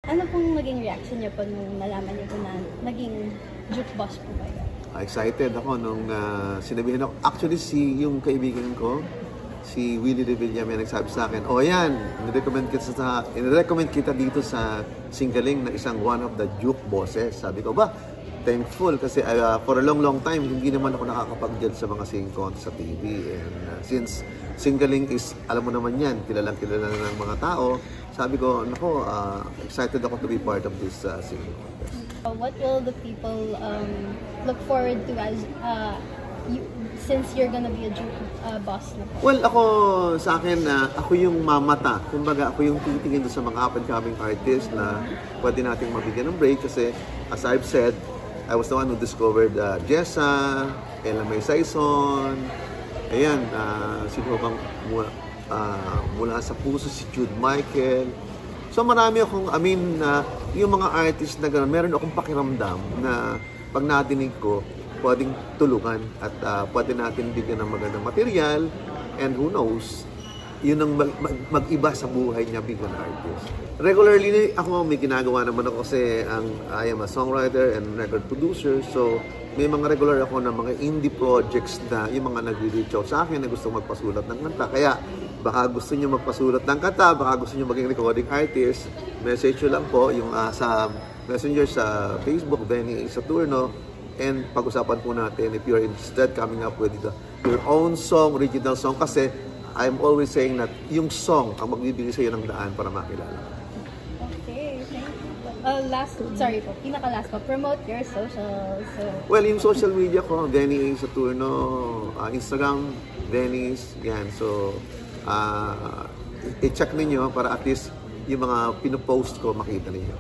Ano pong naging reaction niyo po nung nalaman niyo po na naging juke boss po kayo? Excited ako nung sinabihin ako. Actually, yung kaibigan ko, si Willie Revilla, may nagsabi sa akin, yan, in-recommend kita dito sa Singaling na isang one of the juke bosses. Sabi ko, thankful kasi for a long time, hindi naman ako nakakapag-judge sa mga singing contest sa TV. And since Singaling is, alam mo naman yan, kilalang kilala ng mga tao, sabi ko, excited ako to be part of this singing contest. What will the people look forward to as since you're gonna be a juke boss na po? Well, sa akin, ako yung mamata. Kumbaga, ako yung titingin doon sa mga up-and-coming artists na pwede nating mabigyan ng break kasi, as I've said, I was the one who discovered Jessa, Ella May Saison, ayan, sino bang mula sa puso si Jude Michael. So marami akong, yung mga artists na gano'n, meron akong pakiramdam na pag nadinig ko, pwedeng tulungan at pwede natin bigyan ng magandang material and who knows, yun ang mag-iba sa buhay niya bilang artist. Regularly, ako may ginagawa naman ako kasi I am a songwriter and record producer, so may mga regular ako na mga indie projects na yung mga nag-reach out sa akin na gusto magpasulat ng kanta. Kaya baka gusto niyo magpasulat ng kanta, baka gusto niyo maging recording artist, message nyo lang po yung sa messenger sa Facebook, Benny Saturno, and pag-usapan po natin if you're interested coming up with your own song, original song, kasi I'm always saying that yung song ang magbibigay sa iyo ng daan para makilala. Okay, thank you. Pinaka-last po, promote your socials. Well, yung social media ko, Benny Saturno, Instagram, Dennis, yan. So, i-check ninyo para at least yung mga pinopost ko makita ninyo.